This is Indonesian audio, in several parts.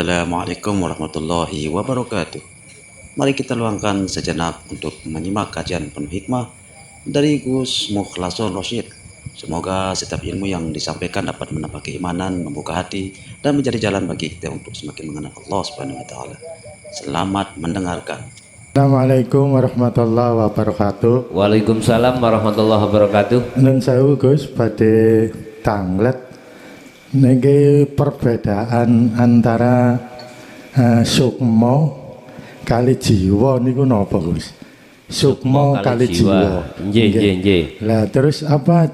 Assalamualaikum warahmatullahi wabarakatuh. Mari kita luangkan sejenak untuk menyimak kajian penuh hikmah dari Gus Mukhlason Rosyid. Semoga setiap ilmu yang disampaikan dapat menambah keimanan, membuka hati, dan menjadi jalan bagi kita untuk semakin mengenal Allah Subhanahu wa taala. Selamat mendengarkan. Assalamualaikum warahmatullahi wabarakatuh. Waalaikumsalam warahmatullahi wabarakatuh. Nun sewu Gus badhe tanglet niki perbedaan antara sukma kali jiwa niku napa Gus? Sukma kali jiwa. Nggih. Lah terus apa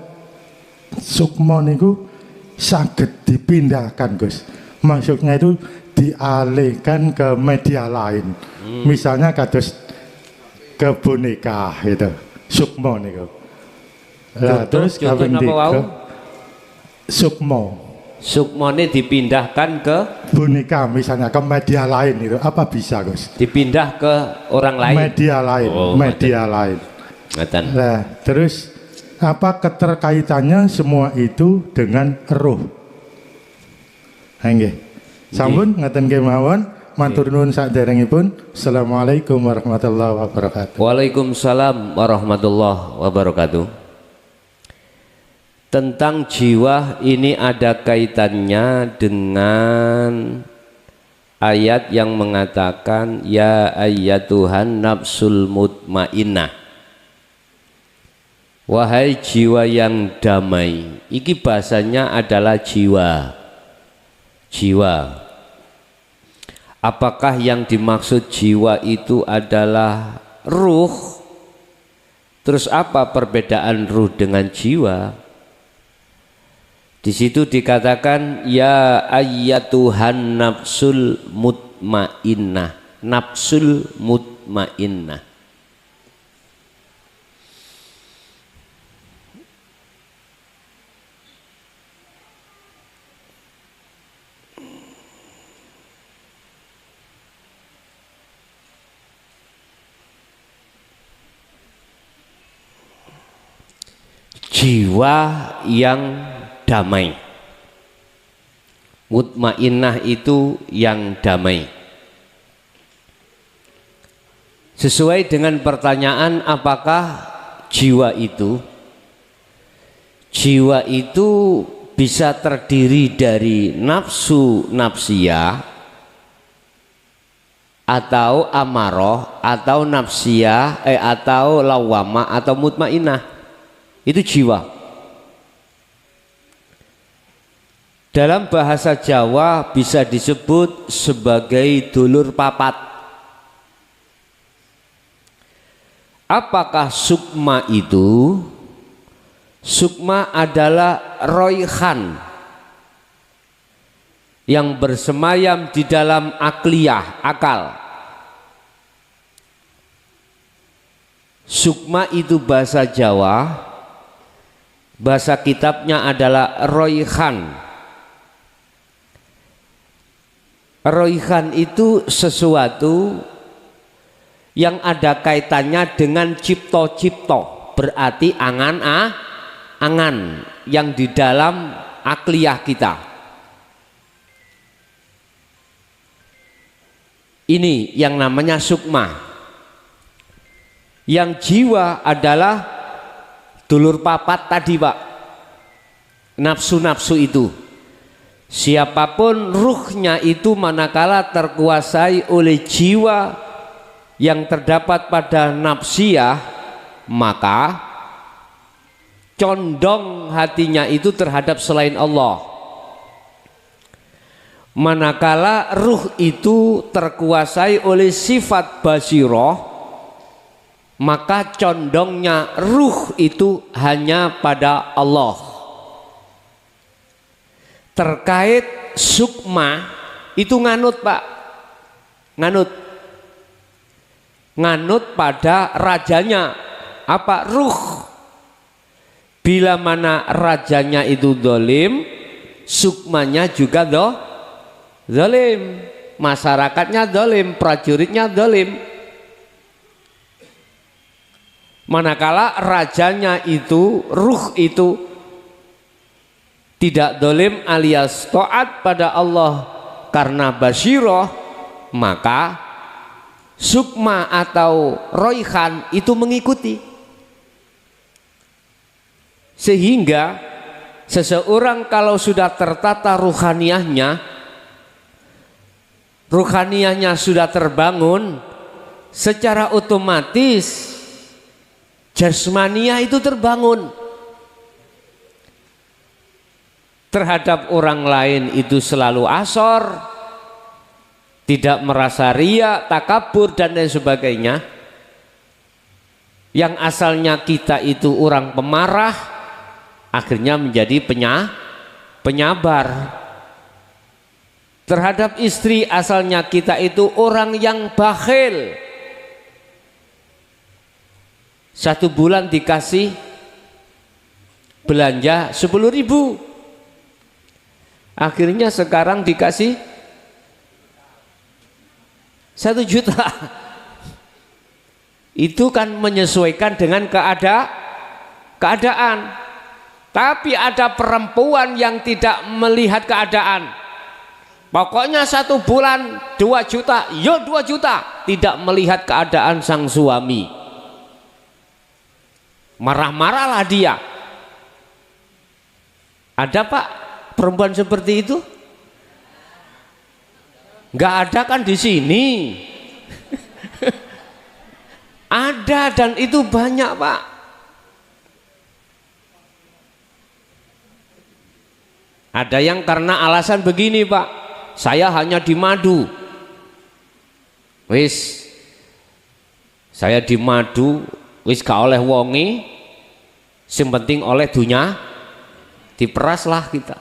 sukma niku saged dipindahkan Gus? Maksudnya itu dialihkan ke media lain. Misalnya kados ke boneka itu. Sukma niku. Lah terus kaping 3 sukma. Sukmane dipindahkan ke Boneka misalnya ke media lain itu apa bisa Gus? dipindah ke orang lain. Media lain, media lain. Ngaten. Nah, terus apa keterkaitannya semua itu dengan roh? Nggih. Sampun ngaten kemawon, matur nuwun saderengipun. Assalamualaikum warahmatullahi wabarakatuh. Waalaikumsalam warahmatullahi wabarakatuh. Tentang jiwa ini ada kaitannya dengan ayat yang mengatakan ya ayyatuhan nafsul mutmainnah. Wahai jiwa yang damai. Iki bahasanya adalah jiwa. Jiwa. Apakah yang dimaksud jiwa itu adalah ruh? Terus apa perbedaan ruh dengan jiwa? Di situ dikatakan ya ayyatuhan nafsul mutmainnah. Nafsul mutmainnah. Jiwa yang damai. Mutmainnah itu yang damai. Sesuai dengan pertanyaan apakah jiwa itu bisa terdiri dari nafsu nafsiyah atau amaroh atau nafsiyah atau lawamah atau mutmainnah. Itu jiwa. Dalam bahasa Jawa bisa disebut sebagai dulur papat. Apakah sukma itu? Sukma adalah roihan yang bersemayam di dalam akliyah, akal. Sukma itu bahasa Jawa, bahasa kitabnya adalah roihan. Roihan itu sesuatu yang ada kaitannya dengan cipto-cipto, berarti angan yang di dalam akliyah kita. Ini yang namanya sukma. Yang jiwa adalah dulur papat tadi Pak, nafsu-nafsu itu. Siapapun ruhnya itu manakala terkuasai oleh jiwa yang terdapat pada nafsiyah, maka condong hatinya itu terhadap selain Allah. Manakala ruh itu terkuasai oleh sifat basiroh, maka condongnya ruh itu hanya pada Allah. Terkait sukma itu nganut Pak, nganut pada rajanya. Apa? Ruh. Bila mana rajanya itu dolim, sukmanya juga dolim, masyarakatnya dolim, prajuritnya dolim. Manakala rajanya itu, ruh itu tidak dolim alias taat pada Allah, karena basyiroh, maka sukma atau roihan itu mengikuti. Sehingga seseorang kalau sudah tertata ruhaniyahnya sudah terbangun, secara otomatis jasmaniah itu terbangun. Terhadap orang lain itu selalu asor, tidak merasa ria, takabur dan lain sebagainya. Yang asalnya kita itu orang pemarah, akhirnya menjadi penyabar. Terhadap istri asalnya kita itu orang yang bakhil. 1 bulan dikasih belanja 10.000, akhirnya sekarang dikasih 1 juta. Itu kan menyesuaikan dengan keadaan. Tapi ada perempuan yang tidak melihat keadaan. Pokoknya 1 bulan 2 juta, yo 2 juta. Tidak melihat keadaan sang suami. Marah-marahlah dia. Ada Pak perempuan seperti itu? Nggak ada kan di sini. Ada, dan itu banyak Pak. Ada yang karena alasan begini Pak, saya hanya di madu. Wis, saya di madu, wis gak oleh wongi, yang penting oleh dunya, diperaslah kita.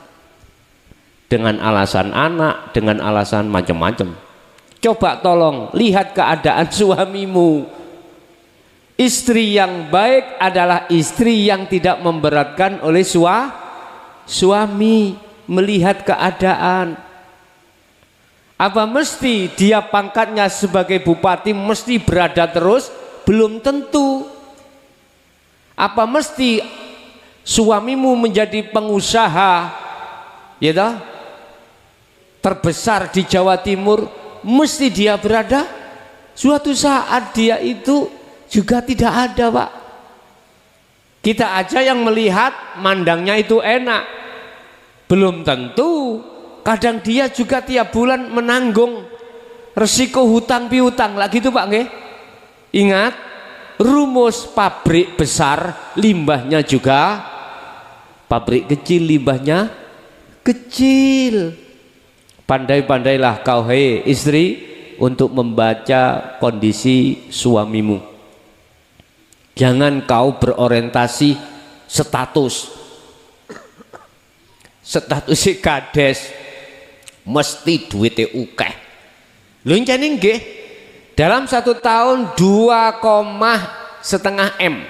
Dengan alasan anak, dengan alasan macam-macam. Coba tolong lihat keadaan suamimu. Istri yang baik adalah istri yang tidak memberatkan oleh suami, melihat keadaan. Apa mesti dia pangkatnya sebagai bupati mesti berada terus? Belum tentu. Apa mesti suamimu menjadi pengusaha ya toh, terbesar di Jawa Timur, mesti dia berada? Suatu saat dia itu juga tidak ada Pak. Kita aja yang melihat mandangnya itu enak, belum tentu. Kadang dia juga tiap bulan menanggung resiko hutang piutang lah gitu Pak nggih. Ingat, rumus pabrik besar limbahnya juga pabrik kecil, limbahnya kecil. Pandai-pandailah kau hei istri untuk membaca kondisi suamimu. Jangan kau berorientasi status si kades mesti duitnya ukeh. Lho jane nggih, dalam 1 tahun 2,5 M,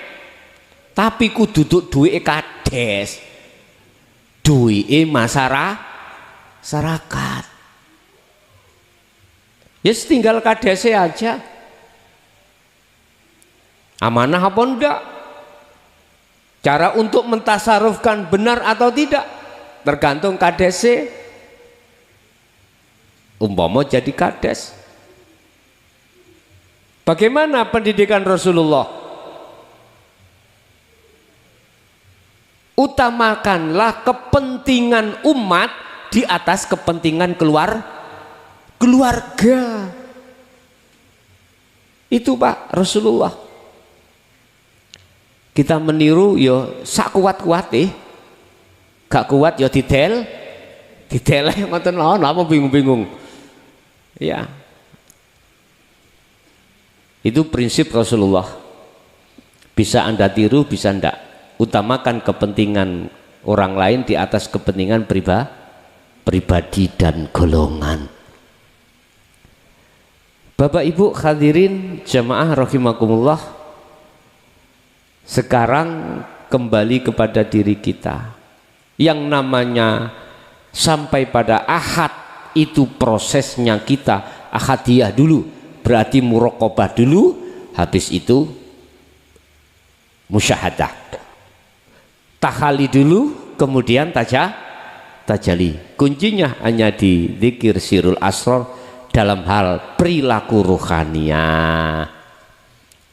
tapi ku duduk duitnya kades, duitnya masyarakat. Ya tinggal kadesnya aja. Amanah apa enggak? Cara untuk mentasarufkan benar atau tidak tergantung kadesnya. Umpama jadi kades, bagaimana pendidikan Rasulullah? Utamakanlah kepentingan umat di atas kepentingan keluarga. Itu Pak Rasulullah. Kita meniru yo sak kuat-kuat gak kuat yo didel ngoten lho, apa bingung-bingung. Ya, itu prinsip Rasulullah. Bisa Anda tiru, bisa enggak. Utamakan kepentingan orang lain di atas kepentingan pribadi dan golongan. Bapak Ibu hadirin jamaah rahimakumullah, sekarang kembali kepada diri kita. Yang namanya sampai pada ahad itu prosesnya kita ahadiyah dulu, berarti muraqabah dulu, habis itu musyahadah, tahali dulu, kemudian tajalli. Kuncinya hanya di zikir sirul asrar dalam hal perilaku rohaniah.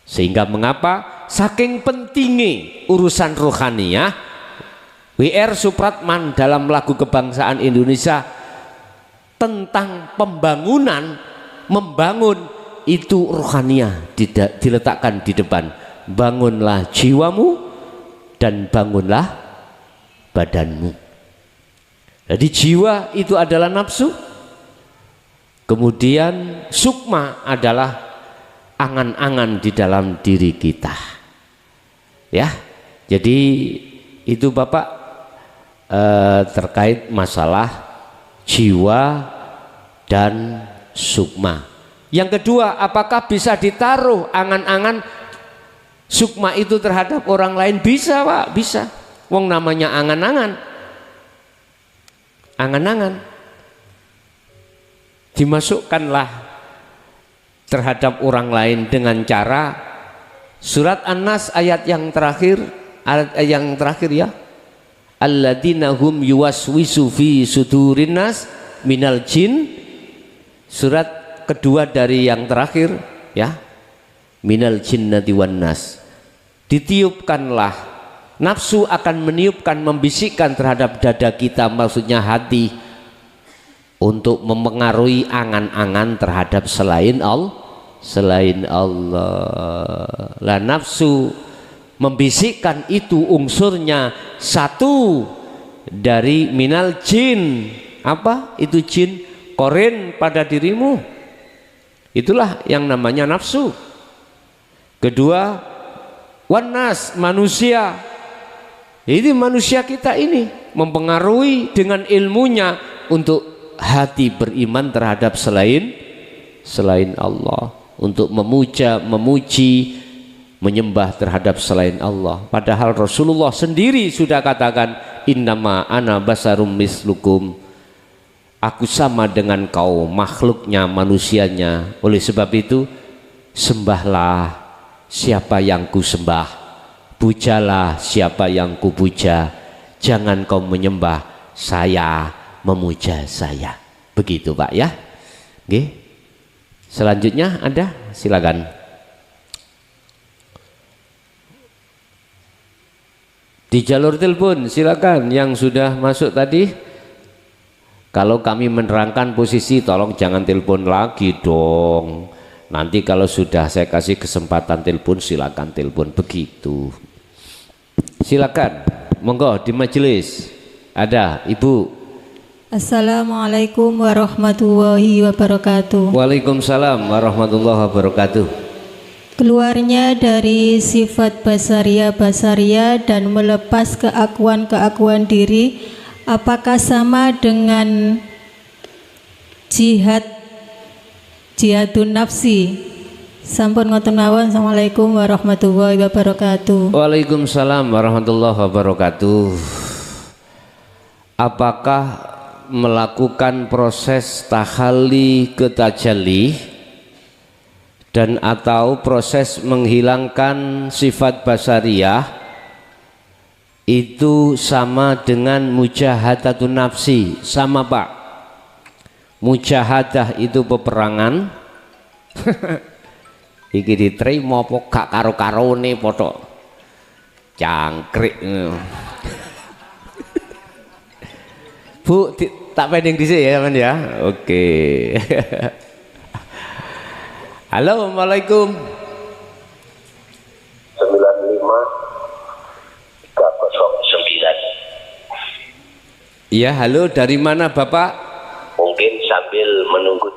Sehingga mengapa saking pentingnya urusan rohaniah, W.R. Supratman dalam lagu kebangsaan Indonesia tentang pembangunan, membangun itu rohaniah diletakkan di depan. Bangunlah jiwamu dan bangunlah badanmu. Jadi jiwa itu adalah nafsu, kemudian sukma adalah angan-angan di dalam diri kita, ya. Jadi itu Bapak terkait masalah jiwa dan sukma. Yang kedua, apakah bisa ditaruh angan-angan sukma itu terhadap orang lain? Bisa Pak, bisa. Wong namanya angan-angan, angan-angan dimasukkanlah terhadap orang lain dengan cara surat An-Nas ayat yang terakhir, ya, alladzina hum yuwaswisu fi sudurin nas minal jin, surat kedua dari yang terakhir, ya, minal jinnati wan nas. Ditiupkanlah, nafsu akan meniupkan, membisikkan terhadap dada kita, maksudnya hati, untuk mempengaruhi angan-angan terhadap selain Allah. Lah nafsu membisikkan itu unsurnya satu dari minal jin. Apa itu jin? Korin pada dirimu, itulah yang namanya nafsu. Kedua, wanas, manusia. Jadi manusia kita ini mempengaruhi dengan ilmunya untuk hati beriman terhadap selain Allah, untuk memuja, memuji, menyembah terhadap selain Allah. Padahal Rasulullah sendiri sudah katakan, innama ana basarum mislukum, aku sama dengan kau, makhluknya, manusianya. Oleh sebab itu sembahlah siapa yang ku sembah, pujalah siapa yang ku puja, jangan kau menyembah saya, memuja saya. Begitu Pak, ya. Oke. Selanjutnya ada, silakan. Di jalur telepon silakan yang sudah masuk tadi. Kalau kami menerangkan posisi, tolong jangan telepon lagi dong. Nanti kalau sudah saya kasih kesempatan telepon, silakan telepon. Begitu. Silakan, monggo di majelis. Ada Ibu. Assalamualaikum warahmatullahi wabarakatuh. Waalaikumsalam warahmatullahi wabarakatuh. Keluarnya dari sifat basaria dan melepas keakuan diri, apakah sama dengan jihadun nafsi? Sampun ngoten mawon. Assalamualaikum warahmatullahi wabarakatuh. Waalaikumsalam warahmatullahi wabarakatuh. Apakah melakukan proses tahalli ke tajalli dan atau proses menghilangkan sifat basariyah itu sama dengan mujahadatun nafsi? Sama Pak. Mujahadah itu peperangan. Iki diterima apa gak karo-karone potok cangkrik. Bu, tak pending dhisik ya teman ya. Oke. Halo, Assalamualaikum. 95 309. Iya, halo, dari mana Bapak? Mungkin sambil menunggu.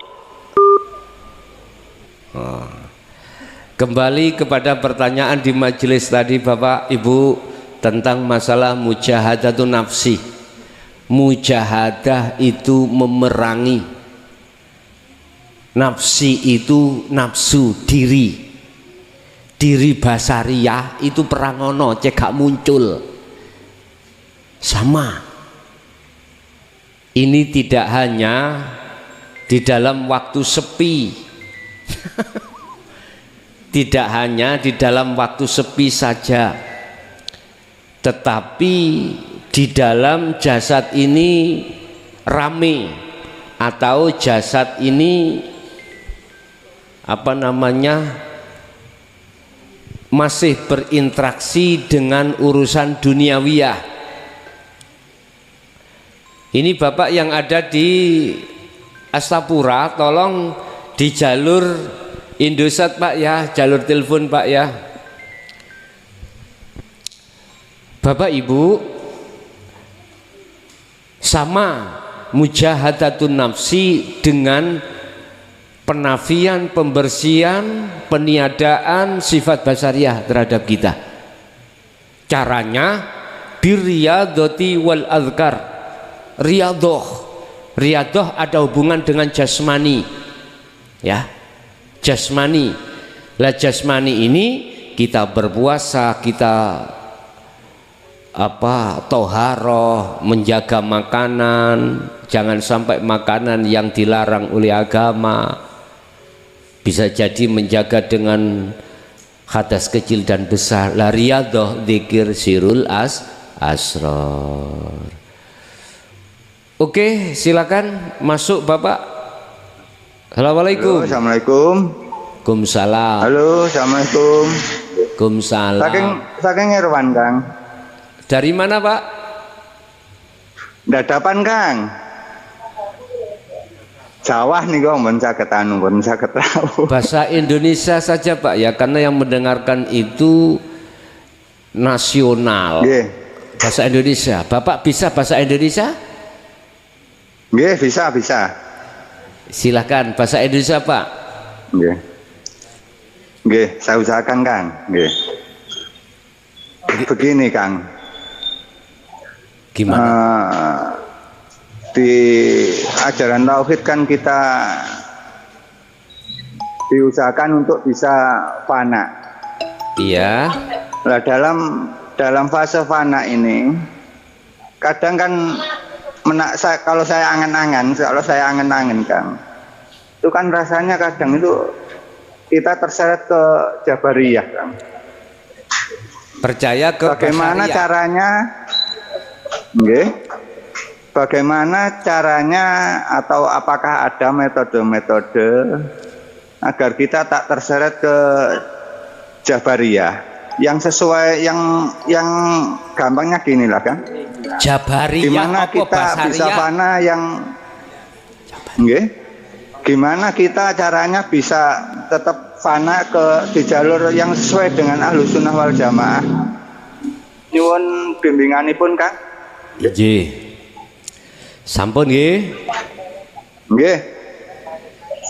Kembali kepada pertanyaan di majelis tadi Bapak Ibu tentang masalah mujahadatun nafsi. Mujahadah itu memerangi. Nafsi itu nafsu diri. Diri basariyah itu perangono cek gak muncul. Sama. Ini tidak hanya di dalam waktu sepi. Tidak hanya di dalam waktu sepi saja, tetapi di dalam jasad ini rame atau jasad ini masih berinteraksi dengan urusan duniawiyah. Ini Bapak yang ada di Astapura, tolong di jalur Indosat Pak ya, jalur telepon Pak ya. Bapak Ibu, sama mujahadatun nafsi dengan penafian, pembersihan, peniadaan sifat basariyah terhadap kita. Caranya birriyadhati wal azkar. Riyadhah ada hubungan dengan jasmani, ya, jasmani. Lah jasmani ini kita berpuasa, kita toharoh, menjaga makanan, jangan sampai makanan yang dilarang oleh agama. Bisa jadi menjaga dengan hadas kecil dan besar. La riyadhah dzikir sirul asrar. Oke, silakan masuk Bapak. Assalamualaikum. Halo, assalamualaikum. Waalaikumsalam. Halo, assalamualaikum. Waalaikumsalam. Saking Irwan, Kang. Dari mana Pak? Dadapan, Kang. Jawa nih kok ben saged tahu. Bahasa Indonesia saja Pak ya, karena yang mendengarkan itu nasional. Nggih. Bahasa Indonesia. Bapak bisa bahasa Indonesia? Nggih, bisa. Silakan bahasa Indonesia Pak. Nggih. Nggih, saya usahakan, Kang. Nggih. Begini, Kang. Gimana? Di ajaran tauhid kan kita diusahakan untuk bisa fana. Iya. Nah, dalam fase fana ini kadang kan kalau saya angen-angen Kang, itu kan rasanya kadang itu kita terseret ke Jabariyah, Kang. Percaya ke bagaimana Basariyah. Caranya? Nggih. Bagaimana caranya atau apakah ada metode-metode agar kita tak terseret ke Jabariyah yang sesuai yang gampangnya gini lah, Kang. Jabariyah gimana apa kita Basariyah? bisa fana yang nggih? Gimana kita caranya bisa tetap fana di jalur yang sesuai dengan Ahlus Sunnah wal Jamaah? Nyuwun bimbinganipun, Kang. Nggih. Sampun nggih. Nggih.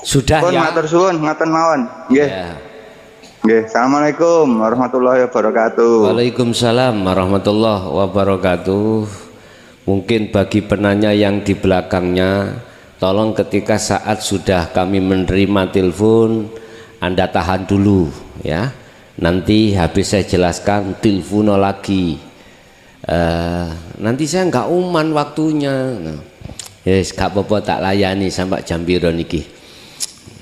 Sudah Pun ya. matur suwun, ngaten mawon. Nggih. Ya. Nggih, assalamualaikum warahmatullahi wabarakatuh. Waalaikumsalam warahmatullahi wabarakatuh. Mungkin bagi penanya yang di belakangnya, tolong ketika saat sudah kami menerima telepon, Anda tahan dulu ya. Nanti habis saya jelaskan telepon lagi. Nanti saya nggak uman waktunya. Yes, gak apa-apa tak layani sampai jam piro niki.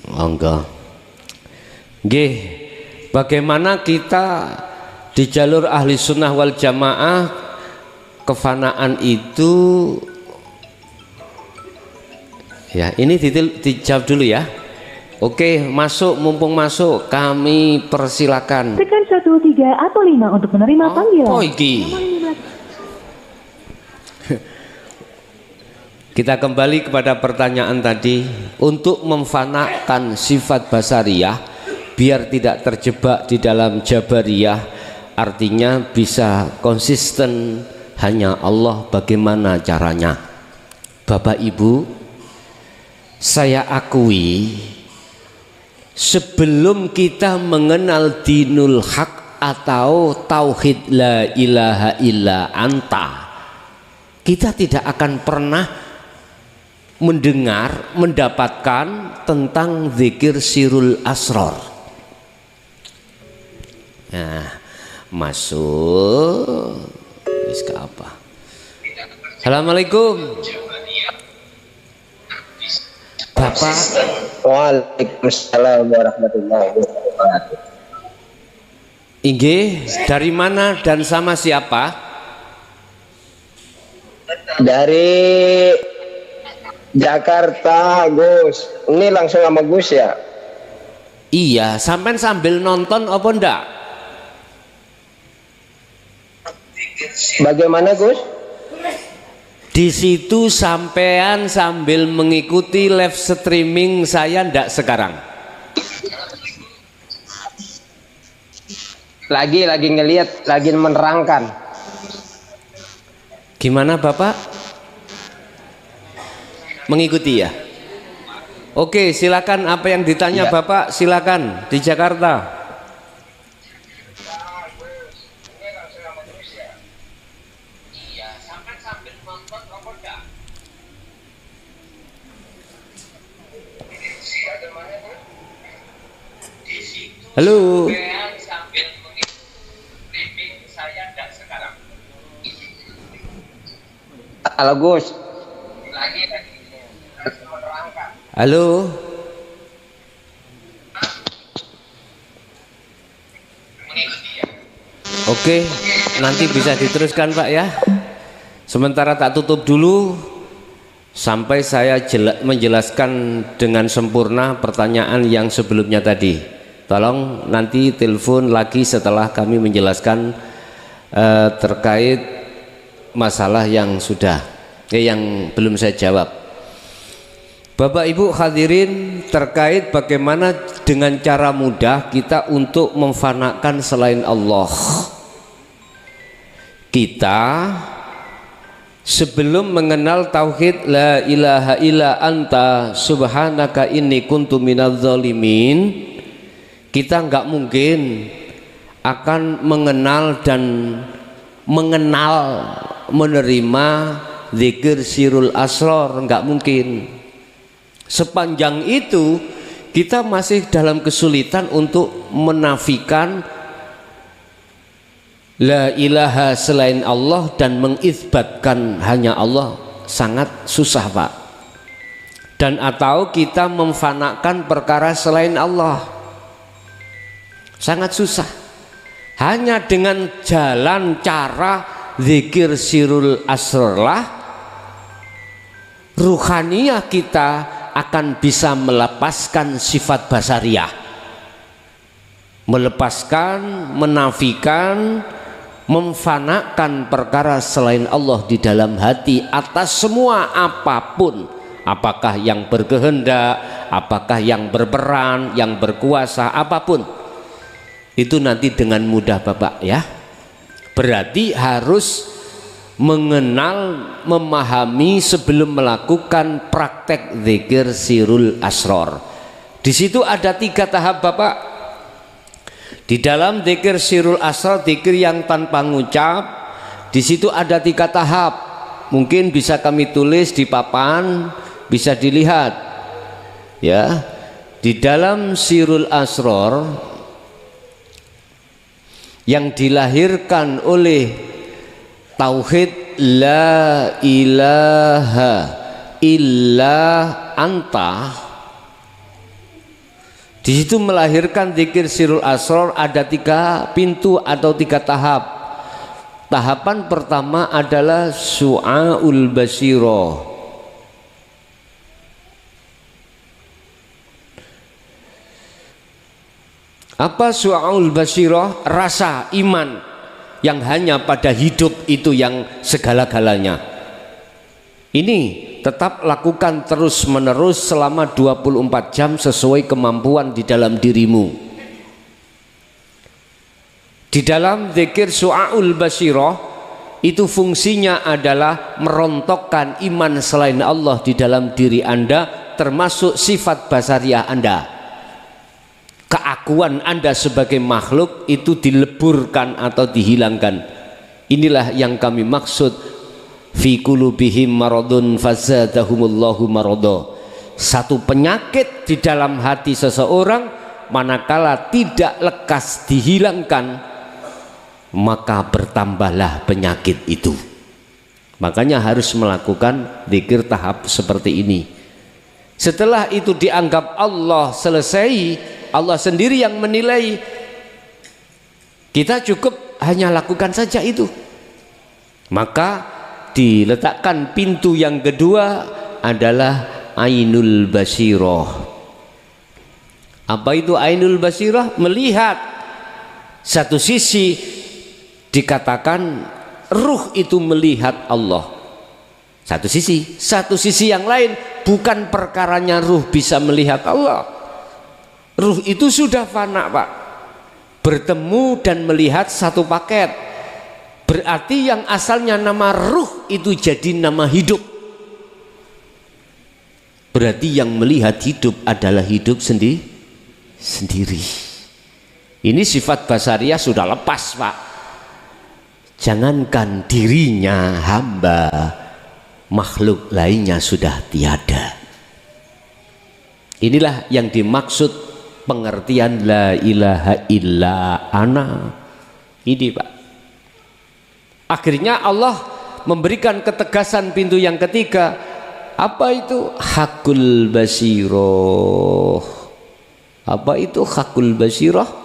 Monggo. Nggih. Bagaimana kita di jalur ahli sunnah wal jamaah, kefanaan itu ya, ini dijawab dulu ya. Oke, masuk, mumpung masuk kami persilakan. Tekan 1, 3 atau 5 untuk menerima panggilan. Oh iki. Kita kembali kepada pertanyaan tadi. Untuk memfanakan sifat basariyah biar tidak terjebak di dalam Jabariyah, artinya bisa konsisten hanya Allah. Bagaimana caranya? Bapak Ibu, saya akui sebelum kita mengenal dinul haq atau tauhid la ilaha illa anta, kita tidak akan pernah mendengar, mendapatkan tentang zikir sirul asrar. Nah, masuk. Wis ke apa? Assalamualaikum. Bapak. Waalaikumsalam warahmatullahi wabarakatuh. Inggih, dari mana dan sama siapa? Dari Jakarta, Gus. Ini langsung sama Gus ya? Iya, sampean sambil nonton apa ndak? Bagaimana, Gus? Di situ sampean sambil mengikuti live streaming saya ndak sekarang? Lagi ngelihat, lagi menerangkan. Gimana Bapak? Mengikuti ya? Oke, silakan apa yang ditanya Ya. Bapak, silakan di Jakarta. Halo. Halo, Gus. Halo. Oke, nanti bisa diteruskan Pak ya. Sementara tak tutup dulu sampai saya menjelaskan dengan sempurna pertanyaan yang sebelumnya tadi. Tolong nanti telepon lagi setelah kami menjelaskan terkait masalah yang yang belum saya jawab. Bapak Ibu hadirin, terkait bagaimana dengan cara mudah kita untuk memfanakan selain Allah. Kita sebelum mengenal tauhid la ilaha illa anta subhanaka inni kuntu minadz zalimin, kita nggak mungkin akan mengenal dan menerima zikir sirul asrar, nggak mungkin. Sepanjang itu kita masih dalam kesulitan untuk menafikan la ilaha selain Allah dan mengisbatkan hanya Allah, sangat susah Pak. Dan atau kita memfanakan perkara selain Allah, sangat susah. Hanya dengan jalan cara zikir sirul asrarlah ruhaniyah kita akan bisa melepaskan sifat basariyah, melepaskan, menafikan, memfanakan perkara selain Allah di dalam hati atas semua apapun, apakah yang berkehendak, apakah yang berperan, yang berkuasa, apapun itu nanti dengan mudah Bapak ya. Berarti harus mengenal, memahami sebelum melakukan praktek zikir sirul asrar. Di situ ada 3 tahap Bapak. Di dalam zikir sirul asrar, zikir yang tanpa ngucap, di situ ada 3 tahap. Mungkin bisa kami tulis di papan, bisa dilihat. Ya, di dalam sirul asrar yang dilahirkan oleh tauhid la ilaha illa anta, di situ melahirkan zikir sirul asrar ada 3 pintu atau 3 tahap. Tahapan pertama adalah su'aul basiro. Apa su'aul basiro? Rasa iman yang hanya pada hidup itu yang segala-galanya. Ini tetap lakukan terus menerus selama 24 jam sesuai kemampuan di dalam dirimu. Di dalam zikir su'aul basirah itu fungsinya adalah merontokkan iman selain Allah di dalam diri Anda, termasuk sifat basariah Anda. Keakuan Anda sebagai makhluk itu dileburkan atau dihilangkan. Inilah yang kami maksud fi qulubihim maradun fazadahumullahu marada. Satu penyakit di dalam hati seseorang manakala tidak lekas dihilangkan, maka bertambahlah penyakit itu. Makanya harus melakukan zikir tahap seperti ini. Setelah itu dianggap Allah selesai, Allah sendiri yang menilai, kita cukup hanya lakukan saja itu. Maka diletakkan pintu yang kedua adalah ainul basirah. Apa itu ainul basirah? Melihat. Satu sisi dikatakan ruh itu melihat Allah, satu sisi yang lain bukan perkaranya ruh bisa melihat Allah. Ruh itu sudah fana, Pak. Bertemu dan melihat satu paket. Berarti yang asalnya nama ruh itu jadi nama hidup. Berarti yang melihat hidup adalah hidup sendiri. Ini sifat basariyah sudah lepas, Pak. Jangankan dirinya hamba, makhluk lainnya sudah tiada. Inilah yang dimaksud pengertian la ilaha illa ana. Ini, Pak. Akhirnya Allah memberikan ketegasan pintu yang ketiga. Apa itu? Hakul basiroh. Apa itu hakul basiroh?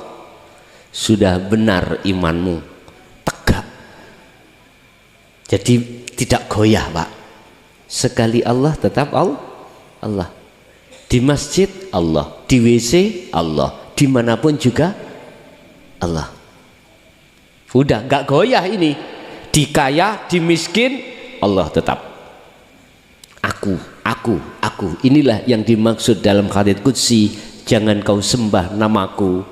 Sudah benar imanmu, tegak. Jadi tidak goyah, Pak. Sekali Allah tetap Allah. Di masjid Allah, di WC Allah, dimanapun juga Allah. Udah nggak goyah ini. Di kaya, di miskin Allah tetap. Aku. Inilah yang dimaksud dalam hadits qudsi. Jangan kau sembah namaku,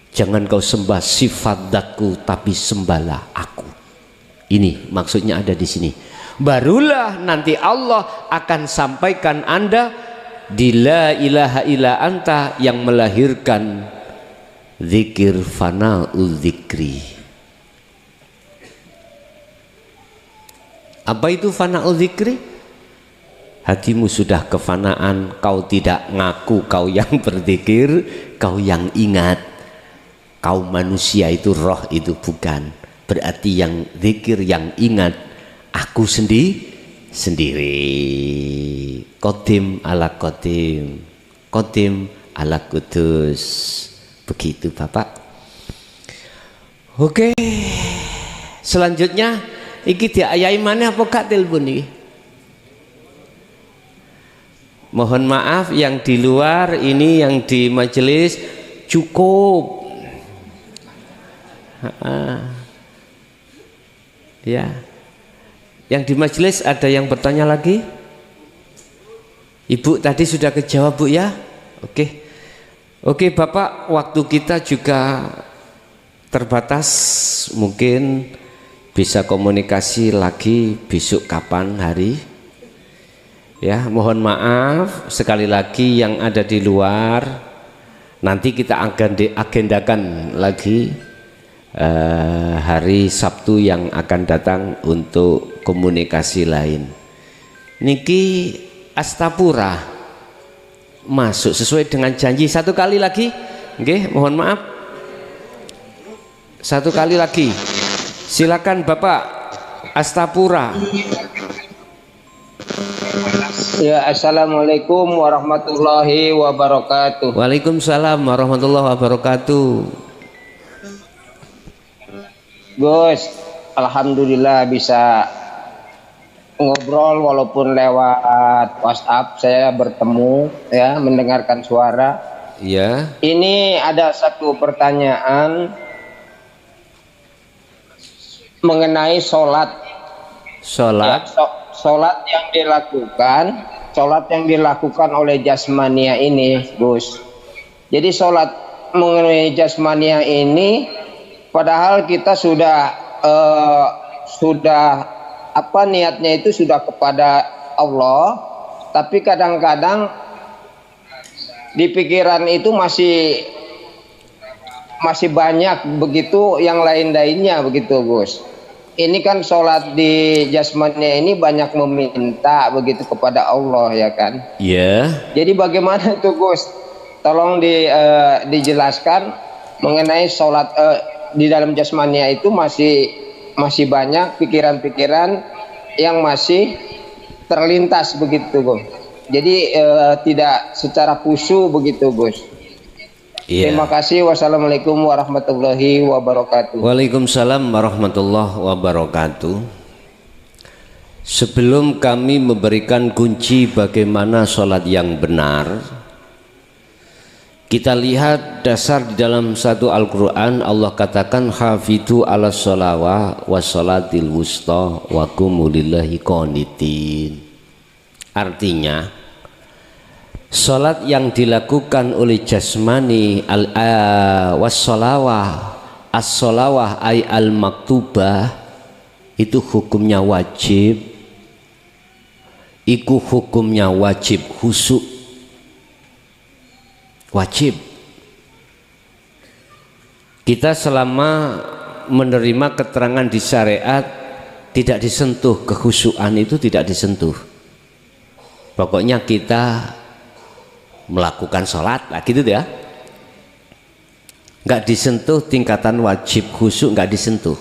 jangan kau sembah sifat zatku, tapi sembahlah aku. Ini maksudnya ada di sini. Barulah nanti Allah akan sampaikan Anda di la ilaha illa anta yang melahirkan zikir fana'ul zikri. Apa itu fana'ul zikri? Hatimu sudah kefanaan, kau tidak ngaku kau yang berzikir, kau yang ingat. Kau manusia itu, roh itu bukan. Berarti yang zikir, yang ingat, aku sendiri. Qadim ala qadim, qadim ala kudus. Begitu, Bapak. Oke. Selanjutnya iki diayahi mana apa gak telepon iki? Mohon maaf yang di luar, ini yang di majelis cukup. Ya. Yang di majelis ada yang bertanya lagi? Ibu tadi sudah kejawab, Bu, ya? Oke, Bapak, waktu kita juga terbatas. Mungkin bisa komunikasi lagi besok kapan hari? Ya, mohon maaf sekali lagi yang ada di luar. Nanti kita akan diagendakan lagi hari Sabtu yang akan datang untuk komunikasi lain. Niki Astapura masuk sesuai dengan janji. Satu kali lagi, nggih, mohon maaf. Satu kali lagi. Silakan Bapak Astapura. Ya, assalamualaikum warahmatullahi wabarakatuh. Waalaikumsalam warahmatullahi wabarakatuh. Gus, alhamdulillah bisa ngobrol walaupun lewat WhatsApp. Saya bertemu, ya, mendengarkan suara. Iya. Ini ada satu pertanyaan mengenai sholat. Sholat. Ya, sholat yang dilakukan oleh jasmania ini, Gus. Jadi sholat mengenai jasmania ini, padahal kita sudah niatnya itu sudah kepada Allah, tapi kadang-kadang di pikiran itu masih banyak begitu yang lain-lainnya begitu, Gus. Ini kan sholat di jasmania ini banyak meminta begitu kepada Allah, ya kan? Iya. Jadi bagaimana itu, Gus? Tolong dijelaskan mengenai sholat di dalam jasmania itu masih banyak pikiran-pikiran yang masih terlintas begitu, Gus. Jadi tidak secara khusyuk begitu, Gus. Iya. Terima kasih. Wassalamualaikum warahmatullahi wabarakatuh. Waalaikumsalam warahmatullahi wabarakatuh. Sebelum kami memberikan kunci bagaimana sholat yang benar, kita lihat dasar di dalam satu Al-Quran. Allah katakan hafidhu ala sholawah wa sholatil wusta wa qumu lillahi qanitin. Artinya sholat yang dilakukan oleh jasmani was-sholawah as-sholawah ay al-maktubah itu hukumnya wajib, iku hukumnya wajib khusyuk, wajib. Kita selama menerima keterangan di syariat tidak disentuh, kekhusyukan itu tidak disentuh. Pokoknya kita melakukan sholat lah gitu ya, nggak disentuh tingkatan wajib khusyuk, nggak disentuh.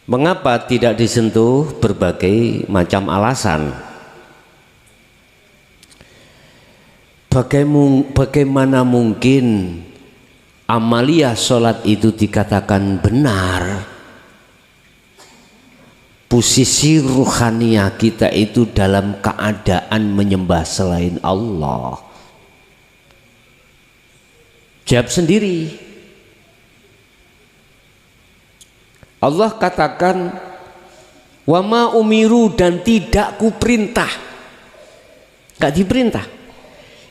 Mengapa tidak disentuh? Berbagai macam alasan. Bagaimana mungkin amaliyah sholat itu dikatakan benar? Posisi ruhaniyah kita itu dalam keadaan menyembah selain Allah. Jawab sendiri. Allah katakan wa ma umiru, dan tidak kuperintah, gak diperintah,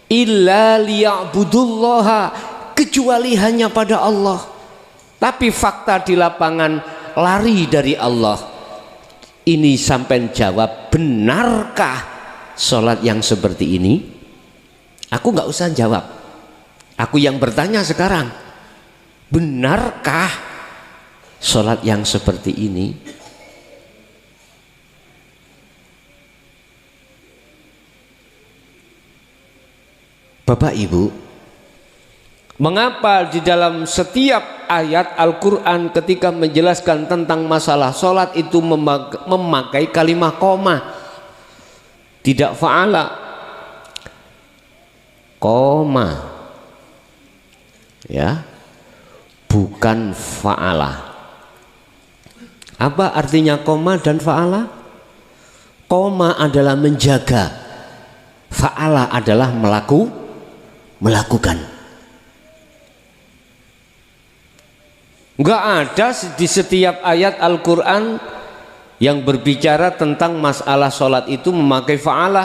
illa liya'budullaha, kecuali hanya pada Allah. Tapi fakta di lapangan lari dari Allah. Ini sampai jawab, benarkah sholat yang seperti ini? Aku gak usah jawab, aku yang bertanya sekarang, benarkah sholat yang seperti ini? Bapak Ibu, mengapa di dalam setiap ayat Al-Quran ketika menjelaskan tentang masalah sholat itu memakai kalimat koma, tidak fa'ala, koma, ya, bukan fa'ala. Apa artinya koma dan fa'ala? Koma adalah menjaga, fa'ala adalah melakukan. Enggak ada di setiap ayat Al-Quran yang berbicara tentang masalah sholat itu memakai fa'ala.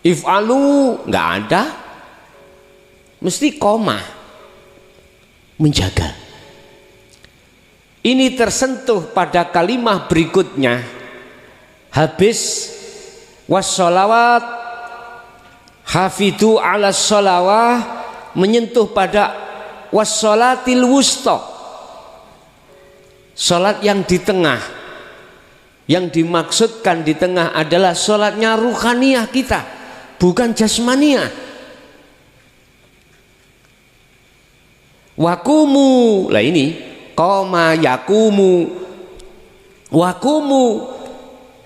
If'alu, enggak ada. Mesti koma, menjaga. Ini tersentuh pada kalimat berikutnya, habis wassolawat hafidhu ala sholawah, menyentuh pada wassolatil wusta, sholat yang di tengah. Yang dimaksudkan di tengah adalah sholatnya ruhaniyah kita, bukan jasmaniyah. Wakumu, lah ini koma yakumu, wakumu,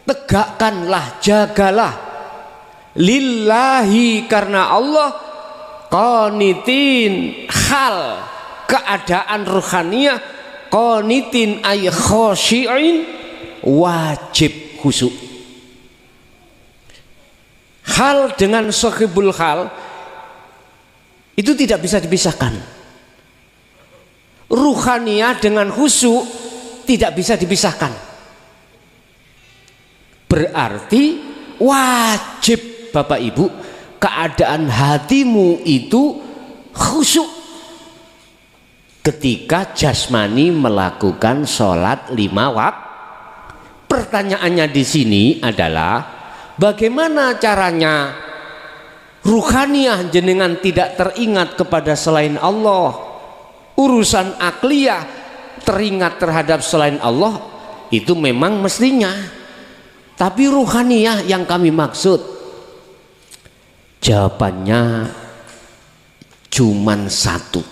tegakkanlah, jagalah, lillahi, karena Allah, qanitin, hal keadaan ruhaniyah, qanitin ay khosyi'in, wajib khusyuk. Hal dengan sahibul hal itu tidak bisa dipisahkan. Ruhaniyah dengan khusyuk tidak bisa dipisahkan. Berarti wajib Bapak Ibu, keadaan hatimu itu khusyuk ketika jasmani melakukan sholat 5 waktu. Pertanyaannya di sini adalah bagaimana caranya ruhaniyah jenengan tidak teringat kepada selain Allah? Urusan akliyah teringat terhadap selain Allah itu memang mestinya, tapi ruhaniyah yang kami maksud, jawabannya cuman satu,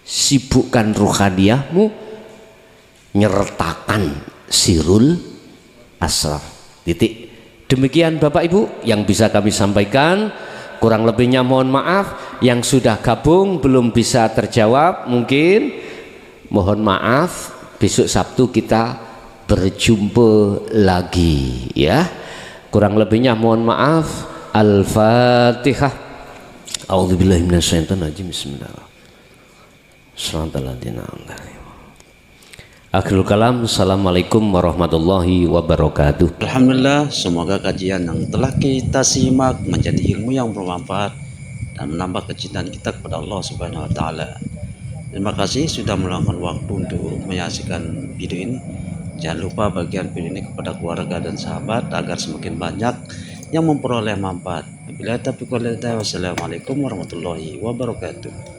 sibukkan ruhaniyahmu, nyertakan sirul asrar. Titik. Demikian Bapak Ibu yang bisa kami sampaikan. Kurang lebihnya mohon maaf. Yang sudah gabung belum bisa terjawab, mungkin mohon maaf. Besok Sabtu kita berjumpa lagi ya. Kurang lebihnya mohon maaf. Al-Fatihah. A'udzubillahi minasyaitonirrajim. Bismillah. Akhirul kalam. Assalamualaikum warahmatullahi wabarakatuh. Alhamdulillah, semoga kajian yang telah kita simak menjadi ilmu yang bermanfaat dan menambah kecintaan kita kepada Allah Subhanahu wa taala. Terima kasih sudah meluangkan waktu untuk menyaksikan video ini. Jangan lupa bagian video ini kepada keluarga dan sahabat agar semakin banyak yang memperoleh manfaat. Wassalamualaikum warahmatullahi wabarakatuh.